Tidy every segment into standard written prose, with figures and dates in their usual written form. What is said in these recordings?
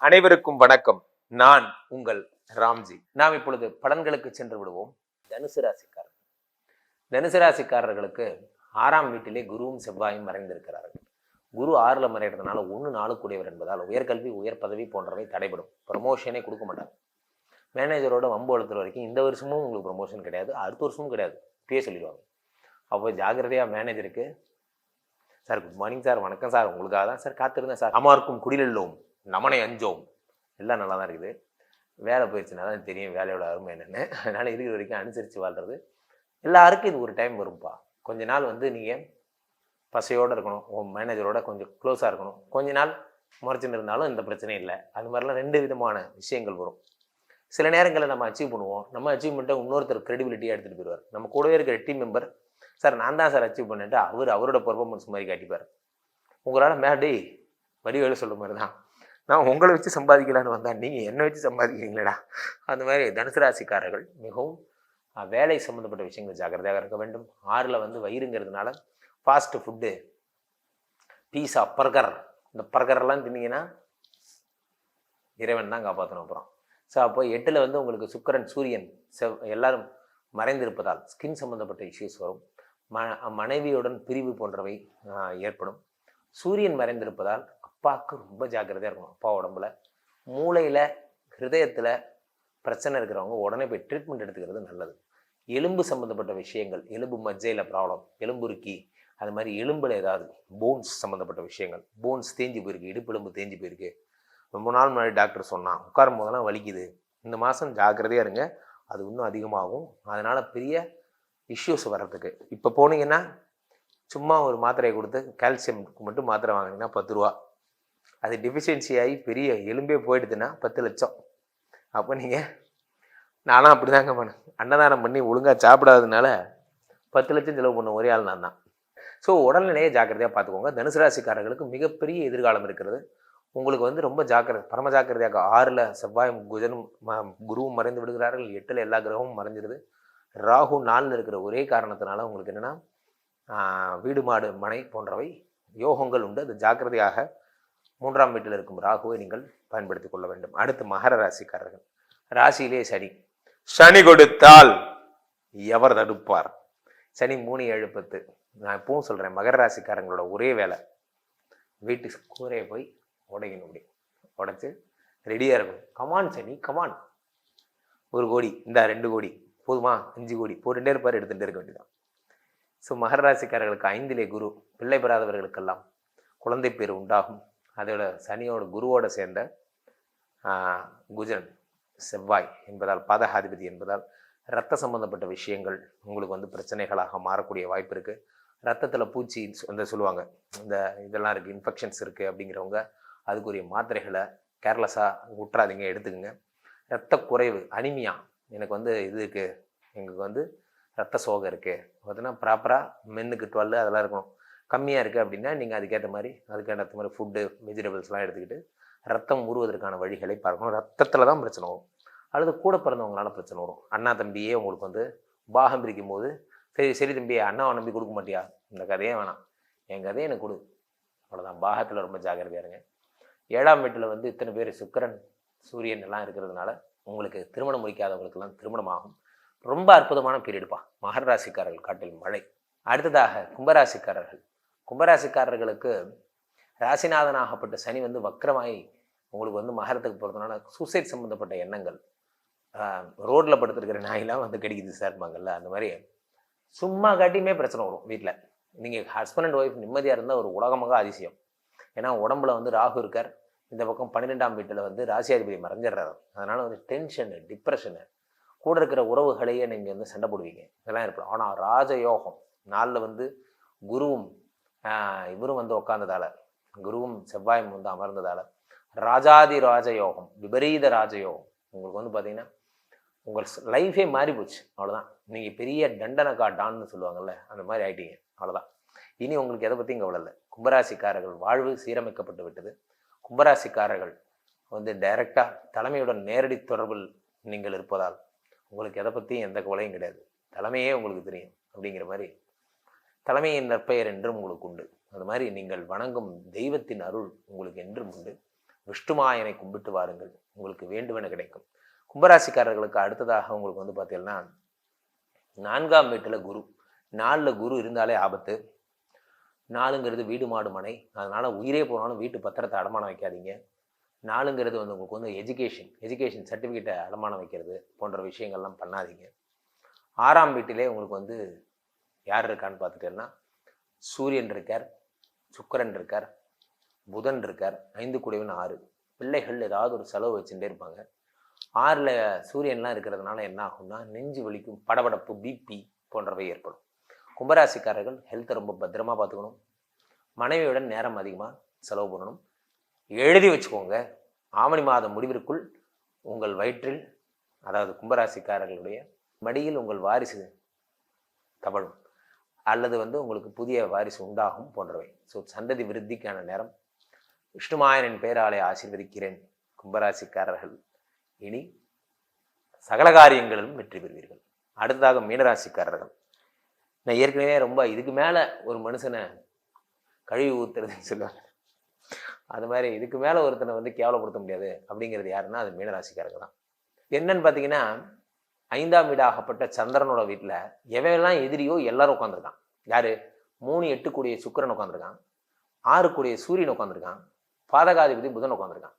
அனைவருக்கும் வணக்கம். நான் உங்கள் ராம்ஜி. நாம் இப்பொழுது பலன்களுக்கு சென்று விடுவோம். தனுசு ராசிக்காரர்கள். தனுசு ராசிக்காரர்களுக்கு 6ஆம் வீட்டிலே குருவும் செவ்வாயும் மறைந்திருக்கிறார்கள். குரு 6ல் மறைகிறதுனால 1-4 கூடியவர் என்பதால் உயர்கல்வி, உயர் பதவி போன்றவை தடைபடும். ப்ரமோஷனே கொடுக்க மாட்டாங்க. மேனேஜரோட வம்பு வளர்த்துற வரைக்கும் இந்த வருஷமும் உங்களுக்கு ப்ரமோஷன் கிடையாது, அடுத்த வருஷமும் கிடையாது, இப்பயே சொல்லிடுவாங்க. அப்போ ஜாகிரதையாக மேனேஜருக்கு, சார் குட் மார்னிங் சார், வணக்கம் சார், உங்களுக்காக தான் சார் காத்திருந்தேன் சார், அமாருக்கும் குடிலெல்லோம் நமனை அஞ்சோம், எல்லாம் நல்லா தான் இருக்குது. வேலை போயிடுச்சுன்னா தான் தெரியும் வேலையோட அருமை என்னென்னு. அதனால் இருக்கிற வரைக்கும் அனுசரித்து வாழ்கிறது. எல்லாருக்கும் இது ஒரு டைம் வரும்ப்பா. கொஞ்ச நாள் நீங்கள் பசையோடு இருக்கணும், உங்கள் மேனேஜரோட கொஞ்சம் க்ளோஸாக இருக்கணும். கொஞ்ச நாள் முறைச்சின்னு இருந்தாலும் இந்த பிரச்சனை இல்லை. அது மாதிரிலாம் 2 விதமான விஷயங்கள் வரும். சில நேரங்களில் நம்ம அச்சீவ் பண்ணுவோம், நம்ம அச்சீவ்மெண்ட்டை இன்னொருத்தர் க்ரெடிபிலிட்டியாக எடுத்துகிட்டு போயிடுவார். நம்ம கூடவே இருக்கிற டீம் மெம்பர், சார் நான் தான் சார் அச்சீவ் பண்ணிட்டு அவரோட பெர்ஃபார்மன்ஸ் மாதிரி காட்டிப்பார். உங்களால் மேடே வடிவேலு சொல்கிற மாதிரி தான், நான் உங்களை வச்சு சம்பாதிக்கலான்னு வந்தேன், நீங்கள் என்னை வச்சு சம்பாதிக்கிறீங்களேடா. அந்த மாதிரி தனுசு ராசிக்காரர்கள் மிகவும் வேலை சம்மந்தப்பட்ட விஷயங்கள் ஜாக்கிரதையாக இருக்க வேண்டும். 6ல் வயிறுங்கிறதுனால ஃபாஸ்ட்டு ஃபுட்டு, பீஸா, பர்கர், இந்த பர்கர்லாம் தின்னீங்கன்னா இறைவன் தான் காப்பாற்றணும். அப்புறம் ஸோ அப்போ 8ல் உங்களுக்கு சுக்கிரன், சூரியன், எல்லாரும் மறைந்திருப்பதால் ஸ்கின் சம்மந்தப்பட்ட இஷ்யூஸ் வரும். மனைவியுடன் பிரிவு போன்றவை ஏற்படும். சூரியன் மறைந்திருப்பதால் அப்பாவுக்கு ரொம்ப ஜாக்கிரதையாக இருக்கணும். அப்பா உடம்புல, மூளையில், ஹிருதயத்தில் பிரச்சனை இருக்கிறவங்க உடனே போய் ட்ரீட்மெண்ட் எடுத்துக்கிறது நல்லது. எலும்பு சம்மந்தப்பட்ட விஷயங்கள், எலும்பு மஜ்ஜையில் ப்ராப்ளம், எலும்புருக்கி, அது மாதிரி எலும்பில் ஏதாவது போன்ஸ் சம்மந்தப்பட்ட விஷயங்கள், போன்ஸ் தேஞ்சு போயிருக்கு, இடுப்பெலும்பு தேஞ்சு போயிருக்கு, ரொம்ப நாள் முன்னாடி டாக்டர் சொன்னான், உட்காரும் போதெல்லாம் வலிக்குது, இந்த மாதம் ஜாக்கிரதையாக இருங்க, அது இன்னும் அதிகமாகும். அதனால் பெரிய இஷ்யூஸ் வர்றதுக்கு இப்போ போனீங்கன்னா சும்மா ஒரு மாத்திரையை கொடுத்து கால்சியம்க்கு மட்டும் மாத்திரை வாங்கினீங்கன்னா 10 ரூபா. அது டிஃபிஷியன்சி ஆகி பெரிய எலும்பே போயிடுதுன்னா 10 லட்சம். அப்போ நானும் அப்படி தாங்க பண்ணேன், அன்னதானம் பண்ணி ஒழுங்காக சாப்பிடாததுனால 10 லட்சம் செலவு பண்ண ஒரே ஆள் நான் தான். ஸோ உடல்நிலையை ஜாக்கிரதையாக பார்த்துக்கோங்க. தனுசு ராசிக்காரர்களுக்கு மிகப்பெரிய எதிர்காலம் இருக்கிறது. உங்களுக்கு ரொம்ப பரம ஜாக்கிரதையாக. 6ல் செவ்வாயும் குஜனும் குருவும் மறைந்து விடுகிறார்கள். 8ல் எல்லா கிரகமும் மறைஞ்சிருது. ராகு 4ல் இருக்கிற ஒரே காரணத்தினால உங்களுக்கு என்னென்னா வீடு, மாடு, மனை போன்றவை யோகங்கள் உண்டு. அது ஜாக்கிரதையாக 3ஆம் வீட்டில் இருக்கும் ராகுவை நீங்கள் பயன்படுத்தி கொள்ள வேண்டும். அடுத்து மகர ராசிக்காரர்கள். ராசியிலே சனி கொடுத்தால் எவர் தடுப்பார்? சனி 3, 7, 10. நான் இப்பவும் சொல்கிறேன், மகர ராசிக்காரங்களோட ஒரே வேலை வீட்டு கூரையை போய் உடைக்கணும். அப்படி உடைச்சி ரெடியாக இருக்கணும். கமான் சனி கமான், 1 கோடி இந்த 2 கோடி போதுமா, 5 கோடி போட்டுட்டே இருப்பார், எடுத்துகிட்டே இருக்க வேண்டியதான். ஸோ மகர ராசிக்காரர்களுக்கு 5லே குரு, பிள்ளை பெறாதவர்களுக்கெல்லாம் குழந்தை பேர் உண்டாகும். அதோட சனியோட குருவோட சேர்ந்த குஜன், செவ்வாய் என்பதால், பாதகாதிபதி என்பதால் இரத்த சம்பந்தப்பட்ட விஷயங்கள் உங்களுக்கு பிரச்சனைகளாக மாறக்கூடிய வாய்ப்பு இருக்குது. ரத்தத்தில் பூச்சி சொல்லுவாங்க, இந்த இதெல்லாம் இருக்குது, இன்ஃபெக்ஷன்ஸ் இருக்குது அப்படிங்கிறவங்க அதுக்குரிய மாத்திரைகளை கேர்லெஸ்ஸாக விட்டுறாதீங்க, எடுத்துக்கோங்க. இரத்த குறைவு, அனிமியா, எனக்கு இது இருக்குது, எங்களுக்கு ரத்த சோகை இருக்குது பார்த்தீங்கன்னா, ப்ராப்பராக மென்னுக்கு 12 அதெல்லாம் இருக்கணும். கம்மியாக இருக்குது அப்படின்னா நீங்கள் அதுக்கேற்ற மாதிரி ஃபுட்டு, வெஜிடபிள்ஸ்லாம் எடுத்துக்கிட்டு ரத்தம் ஊறுவதற்கான வழிகளை பார்க்கணும். ரத்தத்தில் தான் பிரச்சனை வரும், அல்லது கூட பிறந்தவங்களால பிரச்சனை வரும். அண்ணா தம்பியே உங்களுக்கு பாகம் பிரிக்கும் போது, சரி தம்பியே அண்ணாவை நம்பி கொடுக்க மாட்டியா, இந்த கதையே வேணாம், என் கதையை எனக்கு கொடு, அவ்வளோதான். பாகத்தில் ரொம்ப ஜாக்கிரதையாக இருங்க. 7ஆம் வீட்டில் இத்தனை பேர் சுக்கிரன், சூரியன் எல்லாம் இருக்கிறதுனால உங்களுக்கு திருமணம் முடிக்காதவங்களுக்கெல்லாம் திருமணம் ஆகும். ரொம்ப அற்புதமான பீரியடுப்பா. மகர ராசிக்காரர்கள் காட்டில் மழை. அடுத்ததாக கும்பராசிக்காரர்கள். கும்பராசிக்காரர்களுக்கு ராசிநாதனாகப்பட்ட சனி வக்கரமாகி உங்களுக்கு மகரத்துக்கு போகிறதுனால சூசைட் சம்மந்தப்பட்ட எண்ணங்கள், ரோட்டில் படுத்துருக்கிற நாயெல்லாம் கடிக்குது சார்பாங்கல்ல, அந்த மாதிரி சும்மா காட்டியுமே பிரச்சனை வரும் வீட்டில். நீங்கள் ஹஸ்பண்ட் அண்ட் ஒய்ஃப் நிம்மதியாக இருந்தால் ஒரு உலகமாக அதிசயம். ஏன்னா உடம்புல ராகு இருக்கார், இந்த பக்கம் 12ஆம் வீட்டில் ராசியாதிபதி மறைஞ்சிடுறாரு. அதனால் டென்ஷனு, டிப்ரெஷனு, கூட இருக்கிற உறவுகளையே நீங்கள் சண்டை போடுவீங்க, இதெல்லாம் ஏற்படும். ஆனால் ராஜயோகம் 4ல் குருவும் இவரும் உட்கார்ந்ததால், குருவும் செவ்வாயும் அமர்ந்ததால் ராஜாதி ராஜயோகம், விபரீத ராஜயோகம். உங்களுக்கு பார்த்தீங்கன்னா உங்கள் லைஃபே மாறி போச்சு, அவ்வளோதான். நீங்கள் பெரிய தண்டனக்கா டான்னு சொல்லுவாங்கள்ல, அந்த மாதிரி ஆகிட்டீங்க, அவ்வளோதான். இனி உங்களுக்கு எதை பற்றியும் கவலை இல்லை. கும்பராசிக்காரர்கள் வாழ்வு சீரமைக்கப்பட்டு விட்டது. கும்பராசிக்காரர்கள் டைரெக்டாக தலைமையுடன் நேரடி தொடர்பில் நீங்கள் இருப்பதால் உங்களுக்கு எதை பற்றியும் எந்த கவலையும் கிடையாது. தலைமையே உங்களுக்கு தெரியும் அப்படிங்கிற மாதிரி தலைமையின் நற்பெயர் என்றும் உங்களுக்கு உண்டு. அது மாதிரி நீங்கள் வணங்கும் தெய்வத்தின் அருள் உங்களுக்கு என்றும் உண்டு. விஷ்ணுமாயனை கும்பிட்டு வாருங்கள், உங்களுக்கு வேண்டுமென கிடைக்கும். கும்பராசிக்காரர்களுக்கு அடுத்ததாக உங்களுக்கு வந்து பார்த்தீங்கன்னா 4ஆம் வீட்டில் குரு. 4ல் குரு இருந்தாலே ஆபத்து. 4ங்கிறது வீடு மாடு மனை. அதனால் உயிரே போனாலும் வீட்டு பத்திரத்தை அடமானம் வைக்காதீங்க. 4ங்கிறது வந்து உங்களுக்கு வந்து எஜுகேஷன் சர்டிஃபிகேட்டை அடமானம் வைக்கிறது போன்ற விஷயங்கள்லாம் பண்ணாதீங்க. 6ஆம் வீட்டிலே உங்களுக்கு வந்து யார் இருக்கான்னு பார்த்துட்டேன்னா சூரியன் இருக்கார், சுக்கிரன் இருக்கார், புதன் இருக்கார். 5 கூடவன் 6. பிள்ளைகள் ஏதாவது ஒரு செலவு வச்சுட்டே இருப்பாங்க. 6ல் சூரியன்லாம் இருக்கிறதுனால என்ன ஆகும்னா நெஞ்சு வலிக்கும், படபடப்பு, பிபி போன்றவை ஏற்படும். கும்பராசிக்காரர்கள் ஹெல்த்தை ரொம்ப பத்திரமா பார்த்துக்கணும். மனைவியுடன் நேரம் அதிகமாக செலவு பண்ணணும். எழுதி வச்சுக்கோங்க, ஆவணி மாதம் முடிவிற்குள் உங்கள் வயிற்றில், அதாவது கும்பராசிக்காரர்களுடைய மடியில் உங்கள் வாரிசு தவழும், அல்லது வந்து உங்களுக்கு புதிய வாரிசு உண்டாகும் போன்றவை. ஸோ சந்ததி விருத்திக்கான நேரம். விஷ்ணுமாயனின் பெயராலே ஆசீர்வதிக்கிறேன். கும்பராசிக்காரர்கள் இனி சகல காரியங்களிலும் வெற்றி பெறுவீர்கள். அடுத்ததாக மீனராசிக்காரர்கள். நான் ஏற்கனவே ரொம்ப இதுக்கு மேலே ஒரு மனுஷனை கழுவி ஊத்துறதுன்னு சொல்லுவாங்க. அது மாதிரி இதுக்கு மேலே ஒருத்தனை வந்து கேவலப்படுத்த முடியாது அப்படிங்கிறது யாருன்னா அது மீனராசிக்காரர்கள் தான். என்னன்னு பார்த்தீங்கன்னா 5ஆம் வீடாகப்பட்ட சந்திரனோட வீட்டில் எவையெல்லாம் எதிரியோ எல்லாரும் உட்காந்துருக்கான். யாரு? 3, 8 கூடிய சுக்கிரன் உட்காந்துருக்கான், 6 கூடிய சூரியன் உட்காந்துருக்கான், பாதகாதிபதி புதன் உட்காந்துருக்கான்.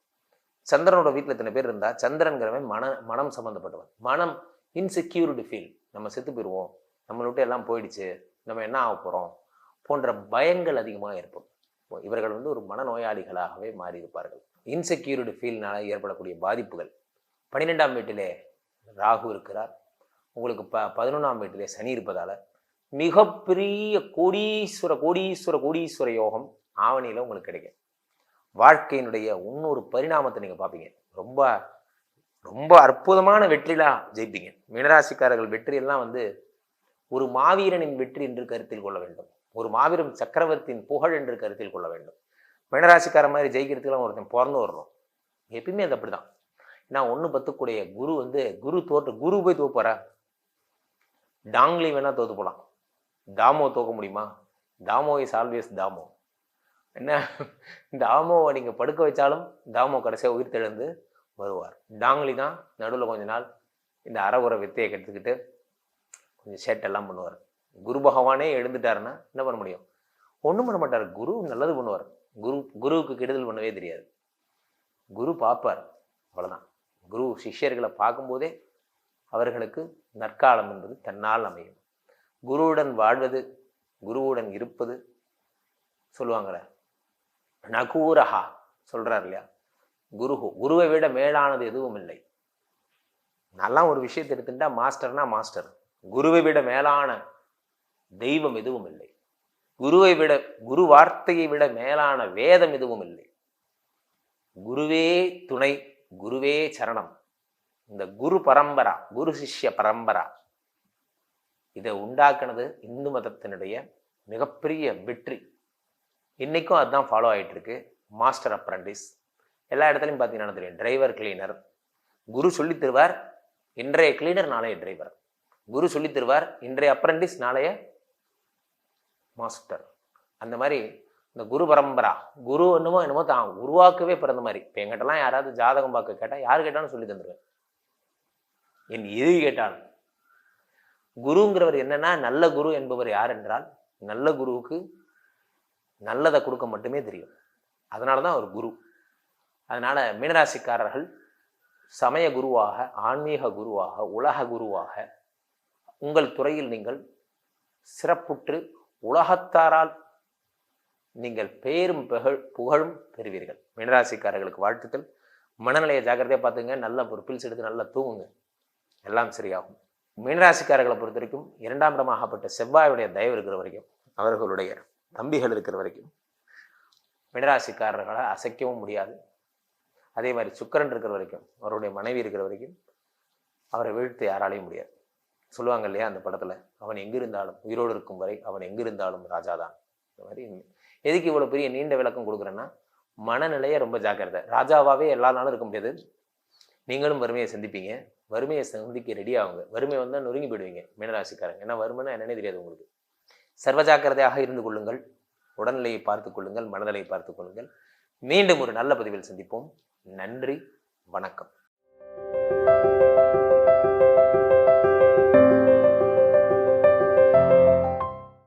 சந்திரனோட வீட்டில் இத்தனை பேர் இருந்தால் சந்திரன்கிறவன் மனம் சம்மந்தப்பட்டவன். மனம் இன்செக்யூரிட்டி ஃபீல், நம்ம செத்து போயிடுவோம், நம்மளை விட்டு எல்லாம் போயிடுச்சு, நம்ம என்ன ஆக போகிறோம் போன்ற பயங்கள் அதிகமாக ஏற்படும். இவர்கள் வந்து ஒரு மனநோயாளிகளாகவே மாறியிருப்பார்கள். இன்செக்யூரிட்டி ஃபீல்னால ஏற்படக்கூடிய பாதிப்புகள். 12ஆம் வீட்டிலே ராகு இருக்கிறார். உங்களுக்கு 11ஆம் வீட்டிலே சனி இருப்பதால் மிகப்பெரிய கோடீஸ்வர யோகம் ஆவணியில் உங்களுக்கு கிடைக்கும். வாழ்க்கையினுடைய இன்னொரு பரிணாமத்தை நீங்கள் பார்ப்பீங்க. ரொம்ப ரொம்ப அற்புதமான வெற்றிலாம் ஜெயிப்பீங்க. மீனராசிக்காரர்கள் வெற்றியெல்லாம் வந்து ஒரு மாவீரனின் வெற்றி என்று கருத்தில் கொள்ள வேண்டும். ஒரு மாபெரும் சக்கரவர்த்தியின் புகழ் என்று கருத்தில் கொள்ள வேண்டும். மீனராசிக்கார மாதிரி ஜெயிக்கிறதுக்கெல்லாம் ஒருத்தன் பிறந்து வரணும். எப்பயுமே அது அப்படிதான். ஏன்னா 1-10 கூடிய குரு வந்து குரு போய் தோப்பாரா? டாங்லி வேணா தோத்து போகலாம், தாமோ தோக்க முடியுமா? தாமோ இஸ் ஆல்வேஸ் தாமோ. என்ன, தாமோவை நீங்கள் படுக்க வச்சாலும் தாமோ கடைசியாக உயிர் தெழுந்து வருவார். டாங்லி தான் நடுவில் கொஞ்ச நாள் இந்த அறகுறை வித்தையை கற்றுக்கிட்டு கொஞ்சம் சேட்டெல்லாம் பண்ணுவார். குரு பகவானே எழுந்துட்டாருன்னா என்ன பண்ண முடியும்? ஒன்றும் பண்ண மாட்டார். குரு நல்லது பண்ணுவார். குருவுக்கு கெடுதல் பண்ணவே தெரியாது. குரு பார்ப்பார், அவ்வளோதான். குரு சிஷ்யர்களை பார்க்கும்போதே அவர்களுக்கு நற்காலம் என்பது தன்னால் அமையும். குருவுடன் வாழ்வது, குருவுடன் இருப்பது சொல்லுவாங்களே, நகூரஹா சொல்றார் இல்லையா? குருவை விட மேலானது எதுவும் இல்லை. நல்லா ஒரு விஷயத்தை எடுத்துட்டா மாஸ்டர்னா மாஸ்டர். குருவை விட மேலான தெய்வம் எதுவும் இல்லை. குரு வார்த்தையை விட மேலான வேதம் எதுவும் இல்லை. குருவே துணை, குருவே சரணம். இந்த குரு பரம்பரா, குரு சிஷ்ய பரம்பரா இதை உண்டாக்குனது இந்து மதத்தினுடைய மிகப்பெரிய வெற்றி. இன்னைக்கும் அதுதான் ஃபாலோ ஆகிட்டு இருக்கு. மாஸ்டர் அப்ரண்டிஸ் எல்லா இடத்துலையும் பார்த்தீங்கன்னா தெரியும். Driver, cleaner. குரு சொல்லி தருவார், இன்றைய கிளீனர் நாளைய டிரைவர். குரு சொல்லி தருவார், இன்றைய அப்ரண்டிஸ் நாளைய மாஸ்டர். அந்த மாதிரி இந்த குரு பரம்பரா, குரு என்னமோ தான் உருவாக்கவே பிறந்த மாதிரி. இப்போ எங்கிட்டலாம் யாராவது ஜாதகம் பார்க்க கேட்டால் யார் கேட்டாலும் சொல்லி தந்துடுவேன். என் எது கேட்டாலும். குருங்கிறவர் என்னன்னா, நல்ல குரு என்பவர் யார் என்றால், நல்ல குருவுக்கு நல்லதை கொடுக்க மட்டுமே தெரியும். அதனால தான் அவர் குரு. அதனால மீனராசிக்காரர்கள் சமய குருவாக, ஆன்மீக குருவாக, உலக குருவாக உங்கள் துறையில் நீங்கள் சிறப்புற்று உலகத்தாரால் நீங்கள் பேரும் புகழும் பெறுவீர்கள். மீனராசிக்காரர்களுக்கு வாழ்த்துக்கள். மனநிலையை ஜாக்கிரதையாக பார்த்துங்க. நல்ல ஒரு பில்ஸ் எடுத்து நல்லா தூங்குங்க, எல்லாம் சரியாகும். மீனராசிக்காரர்களை பொறுத்த வரைக்கும் 2ஆம் இடமாகப்பட்ட செவ்வாயுடைய தயவு இருக்கிற வரைக்கும், அவர்களுடைய தம்பிகள் இருக்கிற வரைக்கும் மீனராசிக்காரர்களை அசைக்கவும் முடியாது. அதே மாதிரி சுக்கிரன் இருக்கிற வரைக்கும், அவருடைய மனைவி இருக்கிற வரைக்கும் அவரை வீழ்த்து யாராலையும் முடியாது. சொல்லுவாங்க இல்லையா அந்த படத்தில், அவன் எங்கிருந்தாலும், உயிரோடு இருக்கும் வரை அவன் எங்கிருந்தாலும் ராஜாதான். இந்த மாதிரி எதுக்கு இவ்வளோ பெரிய நீண்ட விளக்கம் கொடுக்குறேன்னா, மனநிலையை ரொம்ப ஜாக்கிரதை. ராஜாவாகவே எல்லா நாளும் இருக்க முடியாது. நீங்களும் வறுமையை சந்திப்பீங்க. வறுமையை சந்திக்க ரெடி ஆகுங்க. வறுமை வந்தால் நொறுங்கி போயிடுவீங்க மீனராசிக்காரங்க. ஏன்னா வறுமைன்னா என்னன்னே தெரியாது உங்களுக்கு. சர்வ ஜாக்கிரதையாக இருந்து கொள்ளுங்கள். உடல்நிலையை பார்த்து கொள்ளுங்கள், மனநிலையை பார்த்து கொள்ளுங்கள். மீண்டும் ஒரு நல்ல பதிவில் சந்திப்போம். நன்றி, வணக்கம்.